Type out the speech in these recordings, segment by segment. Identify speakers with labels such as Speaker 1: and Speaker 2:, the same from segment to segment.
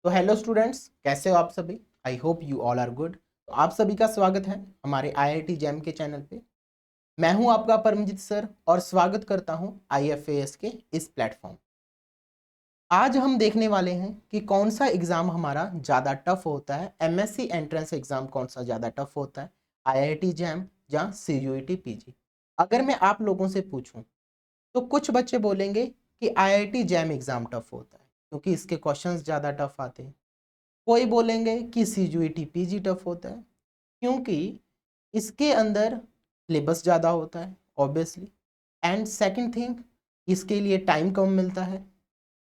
Speaker 1: तो hello students, कैसे हो आप सभी। I hope you all are good. तो आप सभी का स्वागत है हमारे आईआईटी जैम के चैनल पे। मैं हूं आपका परमजीत सर और स्वागत करता हूं आईएफएएस के इस प्लेटफॉर्म। आज हम देखने वाले हैं कि कौन सा एग्ज़ाम हमारा ज़्यादा टफ होता है। एमएससी एंट्रेंस एग्ज़ाम कौन सा ज़्यादा टफ होता है, आईआईटी जैम या सीयूईटी पीजी। अगर मैं आप लोगों से पूछूं तो कुछ बच्चे बोलेंगे कि आईआईटी जैम एग्ज़ाम टफ होता है क्योंकि इसके क्वेश्चंस ज़्यादा टफ आते हैं। कोई बोलेंगे कि सीयूईटी पीजी टफ होता है क्योंकि इसके अंदर सिलेबस ज़्यादा होता है ऑब्वियसली, एंड सेकंड थिंग इसके लिए टाइम कम मिलता है।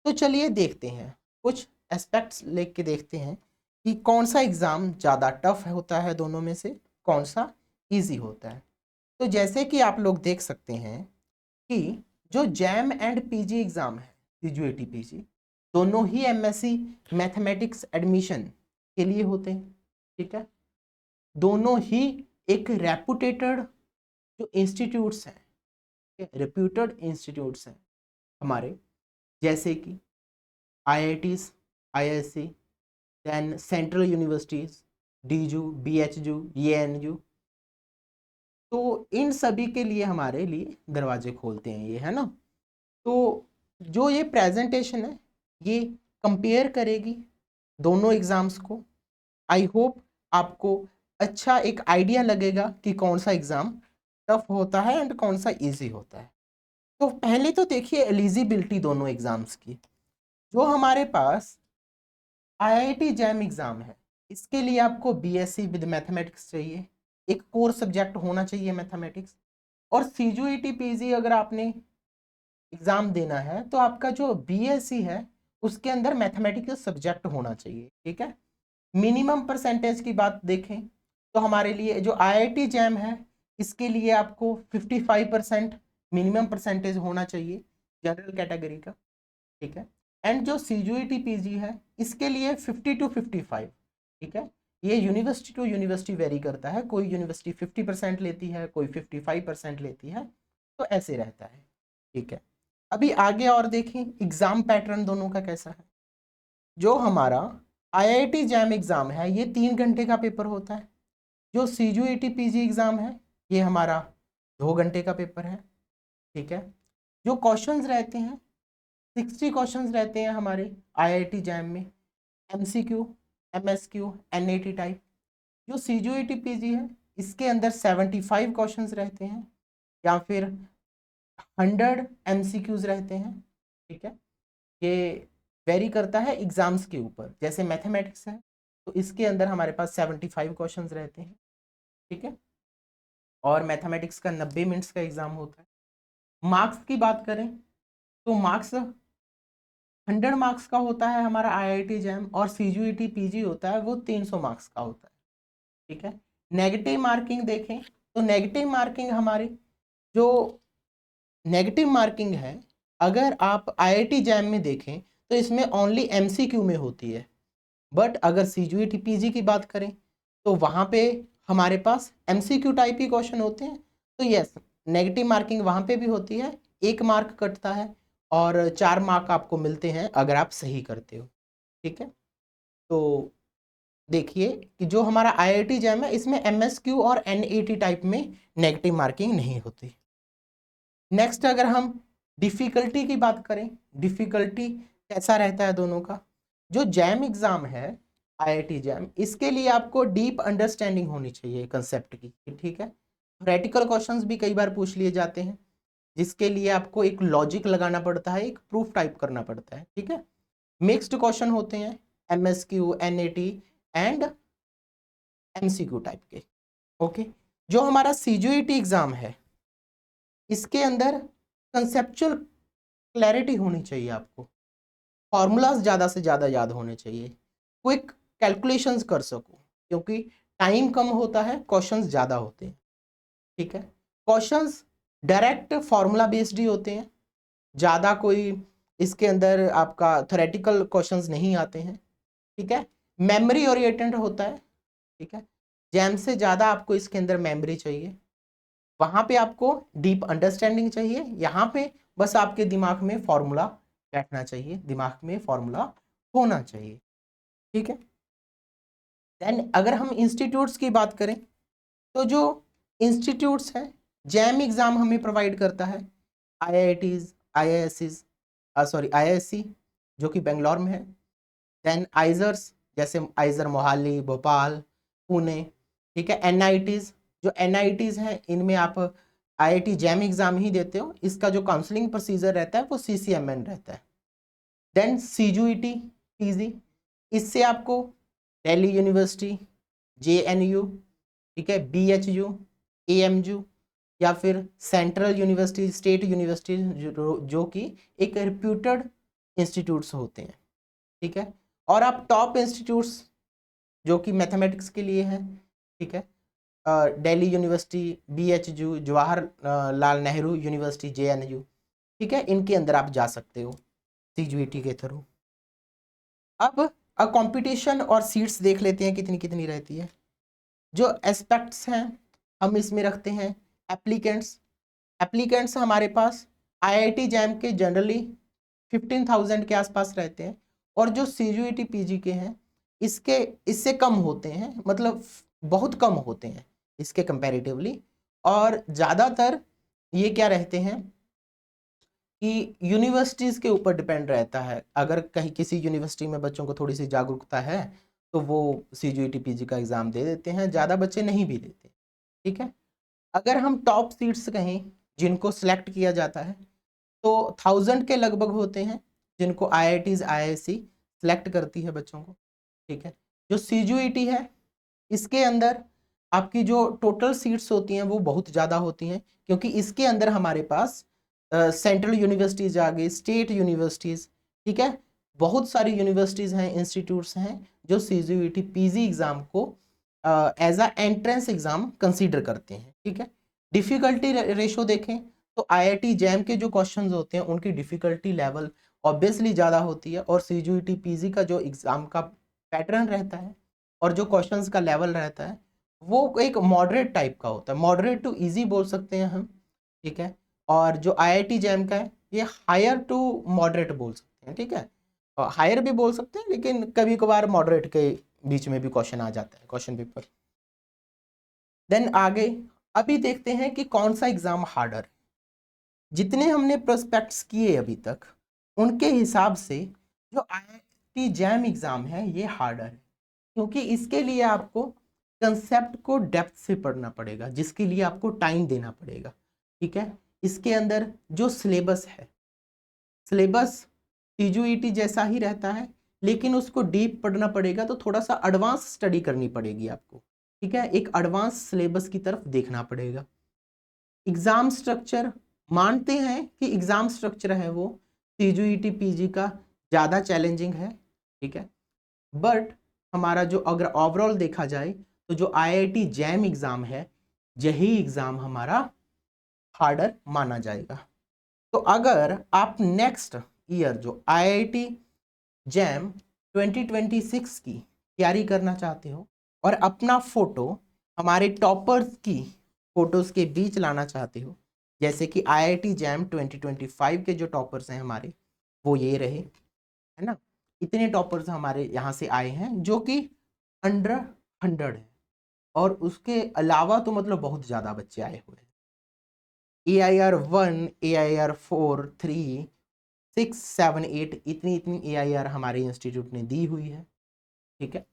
Speaker 1: तो चलिए देखते हैं, कुछ एस्पेक्ट्स लेके देखते हैं कि कौन सा एग्ज़ाम ज़्यादा टफ होता है, दोनों में से कौन सा इजी होता है। तो जैसे कि आप लोग देख सकते हैं कि जो जैम एंड पीजी एग्ज़ाम है, सीयूईटी पीजी, दोनों ही एमएससी मैथमेटिक्स एडमिशन के लिए होते हैं। ठीक है, दोनों ही एक रेपुटेटेड जो इंस्टीट्यूट्स हैं, रेप्यूटेड इंस्टीट्यूट्स हैं हमारे, जैसे कि IITs, IISc, then central universities, डीजू, बीएचयू, एएनयू। तो इन सभी के लिए हमारे लिए दरवाजे खोलते हैं ये, है ना। तो जो ये प्रेजेंटेशन है ये कंपेयर करेगी दोनों एग्ज़ाम्स को। आई होप आपको अच्छा एक आइडिया लगेगा कि कौन सा एग्ज़ाम टफ होता है एंड कौन सा इजी होता है। तो पहले तो देखिए एलिजिबिलिटी दोनों एग्ज़ाम्स की। जो हमारे पास आईआईटी जैम एग्ज़ाम है, इसके लिए आपको बीएससी विद मैथमेटिक्स चाहिए, एक कोर सब्जेक्ट होना चाहिए मैथमेटिक्स। और सीयूईटी पीजी अगर आपने एग्ज़ाम देना है तो आपका जो बीएससी है उसके अंदर मैथमेटिक्स सब्जेक्ट होना चाहिए। ठीक है, मिनिमम परसेंटेज की बात देखें तो हमारे लिए जो आईआईटी जैम है इसके लिए आपको 55% मिनिमम परसेंटेज होना चाहिए जनरल कैटेगरी का। ठीक है, एंड जो सीयूईटी पीजी है इसके लिए 50 to 55। ठीक है, ये यूनिवर्सिटी टू यूनिवर्सिटी वेरी करता है, कोई यूनिवर्सिटी 50% लेती है, कोई 55% लेती है, तो ऐसे रहता है। ठीक है, अभी आगे और देखें एग्जाम पैटर्न दोनों का कैसा है। जो हमारा आईआईटी जैम एग्ज़ाम है ये 3 घंटे का पेपर होता है। जो सीयूईटी पीजी एग्ज़ाम है ये हमारा 2 घंटे का पेपर है। ठीक है, जो क्वेश्चंस रहते हैं 60 क्वेश्चंस रहते हैं हमारे आईआईटी जैम में, एमसीक्यू, एमएसक्यू, एनएटी टाइप। जो सीयूईटी पीजी है इसके अंदर 75 क्वेश्चंस रहते हैं या फिर 100 एमसीक्यूज रहते हैं। ठीक है, ये वेरी करता है एग्जाम्स के ऊपर। जैसे मैथमेटिक्स है तो इसके अंदर हमारे पास 75 क्वेश्चंस रहते हैं। ठीक है, और मैथमेटिक्स का 90 मिनट्स का एग्जाम होता है। मार्क्स की बात करें तो मार्क्स 100 मार्क्स का होता है हमारा आईआईटी जैम, और सीयूईटी पीजी होता है वो 300 मार्क्स का होता है। ठीक है, नेगेटिव मार्किंग देखें तो नेगेटिव मार्किंग हमारी जो नेगेटिव मार्किंग है, अगर आप आईआईटी जैम में देखें तो इसमें ओनली एमसीक्यू में होती है। बट अगर सीयूईटी पीजी की बात करें तो वहाँ पे हमारे पास एमसीक्यू टाइप ही क्वेश्चन होते हैं। तो यस, नेगेटिव मार्किंग वहाँ पे भी होती है, 1 मार्क कटता है और 4 मार्क आपको मिलते हैं अगर आप सही करते हो। ठीक है, तो देखिए कि जो हमारा आईआईटी जैम है इसमें एमएसक्यू और एनईटी टाइप में नेगेटिव मार्किंग नहीं होती। नेक्स्ट अगर हम डिफ़िकल्टी की बात करें, डिफ़िकल्टी कैसा रहता है दोनों का। जो जैम एग्ज़ाम है आईआईटी जैम, इसके लिए आपको डीप अंडरस्टैंडिंग होनी चाहिए कंसेप्ट की। ठीक है, प्रैक्टिकल क्वेश्चंस भी कई बार पूछ लिए जाते हैं जिसके लिए आपको एक लॉजिक लगाना पड़ता है, एक प्रूफ टाइप करना पड़ता है। ठीक है, मिक्स्ड क्वेश्चन होते हैं, MSQ, NAT and MCQ type के। ओके, जो हमारा सीयूईटी एग्ज़ाम है इसके अंदर कंसेप्चुअल क्लैरिटी होनी चाहिए आपको, फार्मूलाज ज़्यादा से ज़्यादा याद होने चाहिए, क्विक कैलकुलेशंस कर सको क्योंकि टाइम कम होता है, क्वेश्चंस ज़्यादा होते हैं। ठीक है, क्वेश्चंस डायरेक्ट फार्मूला बेस्ड ही होते हैं, ज़्यादा कोई इसके अंदर आपका थ्योरेटिकल क्वेश्चंस नहीं आते हैं। ठीक है, मेमोरी ओरिएंटेड होता है। ठीक है, जैम से ज़्यादा आपको इसके अंदर मेमोरी चाहिए, वहाँ पे आपको डीप अंडरस्टैंडिंग चाहिए, यहाँ पे बस आपके दिमाग में फॉर्मूला बैठना चाहिए, दिमाग में फॉर्मूला होना चाहिए। ठीक है। देन अगर हम इंस्टीट्यूट्स की बात करें तो जो इंस्टीट्यूट्स हैं, जैम एग्जाम हमें प्रोवाइड करता है आईआईटीज, आईआईएससीज, सॉरी आईआईएससी जो कि बेंगलोर में है। देन आइजर्स जैसे आइजर मोहाली, भोपाल, पुणे, ठीक है। एनआईटीज, जो एनआईटीज हैं इनमें आप आईआईटी जैम एग्जाम ही देते हो, इसका जो काउंसलिंग प्रोसीजर रहता है वो सीसीएमएन रहता है। देन सीजूईटी पीजी, इससे आपको दिल्ली यूनिवर्सिटी, जेएनयू, ठीक है, बीएचयू, एएमयू या फिर सेंट्रल यूनिवर्सिटी, स्टेट यूनिवर्सिटी जो कि एक रिप्यूटेड इंस्टीट्यूट्स होते हैं, ठीक है। और आप टॉप इंस्टीट्यूट्स जो कि मैथमेटिक्स के लिए हैं, ठीक है, Delhi university, BHU, Jawaharlal Nehru university, JNU, ठीक है, इनके अंदर आप जा सकते हो सीजूईटी के थ्रू। अब कंपटीशन और सीट्स देख लेते हैं कितनी कितनी रहती है। जो एस्पेक्ट्स हैं हम इसमें रखते हैं एप्लीकेंट्स। एप्लीकेंट्स हमारे पास आईआईटी जैम के जनरली 15,000 के आसपास रहते हैं, और जो सीजूईटी पीजी के हैं इसके इससे कम होते हैं, मतलब बहुत कम होते हैं इसके कंपैरेटिवली। और ज़्यादातर ये क्या रहते हैं कि यूनिवर्सिटीज़ के ऊपर डिपेंड रहता है। अगर कहीं किसी यूनिवर्सिटी में बच्चों को थोड़ी सी जागरूकता है तो वो सीजूईटी पीजी का एग्ज़ाम दे देते हैं, ज़्यादा बच्चे नहीं भी देते, ठीक है। अगर हम टॉप सीट्स कहें जिनको सिलेक्ट किया जाता है तो 1000 के लगभग होते हैं जिनको आईआईटीज, आईआईएससी सिलेक्ट करती है बच्चों को, ठीक है। जो सीजूईटी है इसके अंदर आपकी जो टोटल सीट्स होती हैं वो बहुत ज़्यादा होती हैं, क्योंकि इसके अंदर हमारे पास सेंट्रल यूनिवर्सिटीज़ आ गई, स्टेट यूनिवर्सिटीज़, ठीक है, बहुत सारी यूनिवर्सिटीज़ हैं, इंस्टीट्यूट्स हैं जो सीजूईटी पीजी एग्ज़ाम को as a entrance exam consider करते हैं, ठीक है। डिफ़िकल्टी रेशो देखें तो आईआईटी जैम के जो क्वेश्चंस होते हैं उनकी डिफ़िकल्टी लेवल ऑब्वियसली ज़्यादा होती है, और सीजूईटी पीजी का जो एग्ज़ाम का पैटर्न रहता है और जो क्वेश्चंस का लेवल रहता है वो एक मॉडरेट टाइप का होता है, मॉडरेट टू इजी बोल सकते हैं हम, ठीक है। और जो आईआईटी जैम का है ये हायर टू मॉडरेट बोल सकते हैं, ठीक है, और हायर भी बोल सकते हैं, लेकिन कभी कभार मॉडरेट के बीच में भी क्वेश्चन आ जाता है क्वेश्चन पेपर। देन आगे अभी देखते हैं कि कौन सा एग्जाम हार्डर है। जितने हमने प्रोस्पेक्ट्स किए अभी तक उनके हिसाब से जो आईआईटी जैम एग्जाम है ये हार्डर है, क्योंकि इसके लिए आपको कंसेप्ट को डेप्थ से पढ़ना पड़ेगा, जिसके लिए आपको टाइम देना पड़ेगा, ठीक है। इसके अंदर जो सिलेबस है, सिलेबस सीजूईटी जैसा ही रहता है, लेकिन उसको डीप पढ़ना पड़ेगा, तो थोड़ा सा एडवांस स्टडी करनी पड़ेगी आपको, ठीक है, एक एडवांस सिलेबस की तरफ देखना पड़ेगा। एग्जाम स्ट्रक्चर मानते हैं कि एग्जाम स्ट्रक्चर है वो सीजूईटी पीजी का ज़्यादा चैलेंजिंग है, ठीक है, बट हमारा जो अगर ओवरऑल देखा जाए तो जो आईआईटी जैम एग्ज़ाम है यही एग्ज़ाम हमारा हार्डर माना जाएगा। तो अगर आप नेक्स्ट ईयर जो आईआईटी जैम 2026 की तैयारी करना चाहते हो और अपना फोटो हमारे टॉपर्स की फोटोज के बीच लाना चाहते हो, जैसे कि आईआईटी जैम 2025 के जो टॉपर्स हैं हमारे वो ये रहे, है ना, इतने टॉपर्स हमारे यहाँ से आए हैं जो कि अंडर 100 है, और उसके अलावा तो मतलब बहुत ज़्यादा बच्चे आए हुए हैं। AIR 1, AIR 4, 3, 6, 7, 8 इतनी इतनी AIR हमारे इंस्टीट्यूट ने दी हुई है, ठीक है।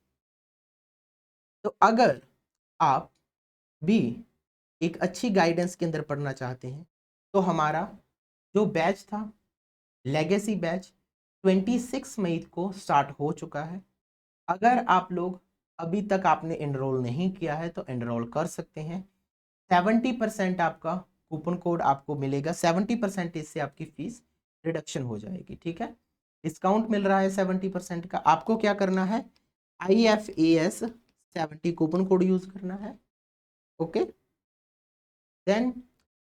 Speaker 1: तो अगर आप भी एक अच्छी गाइडेंस के अंदर पढ़ना चाहते हैं तो हमारा जो बैच था लेगेसी बैच 26 मई को स्टार्ट हो चुका है। अगर आप लोग अभी तक आपने एनरोल नहीं किया है तो एनरोल कर सकते हैं। 70% आपका कूपन कोड आपको मिलेगा, 70% से आपकी फीस रिडक्शन हो जाएगी, ठीक है, डिस्काउंट मिल रहा है 70% का। आपको क्या करना है, IFAS 70 कूपन कोड यूज करना है, ओके। देन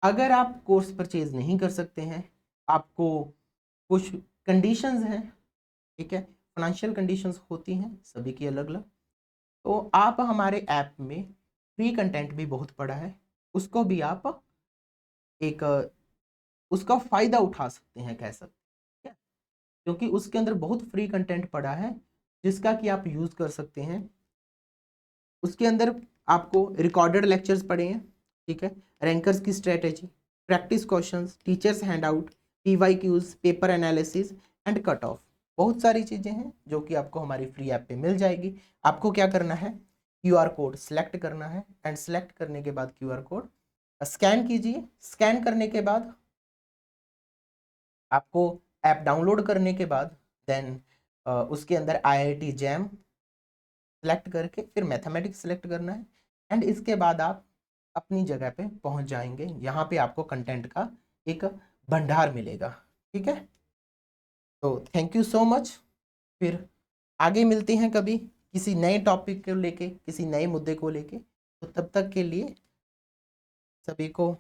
Speaker 1: अगर आप कोर्स परचेज नहीं कर सकते हैं, आपको कुछ कंडीशंस हैं, ठीक है, फाइनेंशियल कंडीशंस होती हैं सभी की अलग अलग, तो आप हमारे ऐप में फ्री कंटेंट भी बहुत पड़ा है, उसको भी आप एक उसका फ़ायदा उठा सकते हैं, कह सकते हैं, ठीक है, क्योंकि उसके अंदर बहुत फ्री कंटेंट पड़ा है जिसका कि आप यूज़ कर सकते हैं। उसके अंदर आपको रिकॉर्डेड लेक्चर्स पढ़े हैं, ठीक है, रैंकर्स की strategy, practice questions, teachers handout, PYQs, paper analysis and cut off, बहुत सारी चीज़ें हैं जो कि आपको हमारी फ्री ऐप पे मिल जाएगी। आपको क्या करना है, QR कोड सिलेक्ट करना है एंड सेलेक्ट करने के बाद QR कोड स्कैन कीजिए। स्कैन करने के बाद आपको ऐप डाउनलोड करने के बाद देन उसके अंदर IIT जैम सेलेक्ट करके फिर मैथमेटिक्स सेलेक्ट करना है एंड इसके बाद आप अपनी जगह पे पहुंच जाएंगे। यहाँ पे आपको कंटेंट का एक भंडार मिलेगा, ठीक है। तो थैंक यू सो मच। फिर आगे मिलते हैं कभी किसी नए टॉपिक को लेके, किसी नए मुद्दे को लेके। तो तब तक के लिए सभी को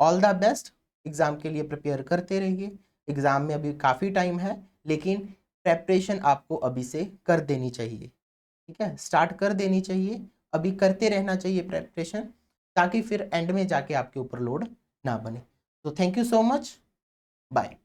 Speaker 1: ऑल द बेस्ट। एग्ज़ाम के लिए प्रिपेयर करते रहिए। एग्ज़ाम में अभी काफ़ी टाइम है, लेकिन प्रेपरेशन आपको अभी से कर देनी चाहिए, ठीक है, स्टार्ट कर देनी चाहिए, अभी करते रहना चाहिए प्रेपरेशन, ताकि फिर एंड में जाके आपके ऊपर लोड ना बने। तो thank you so much, bye.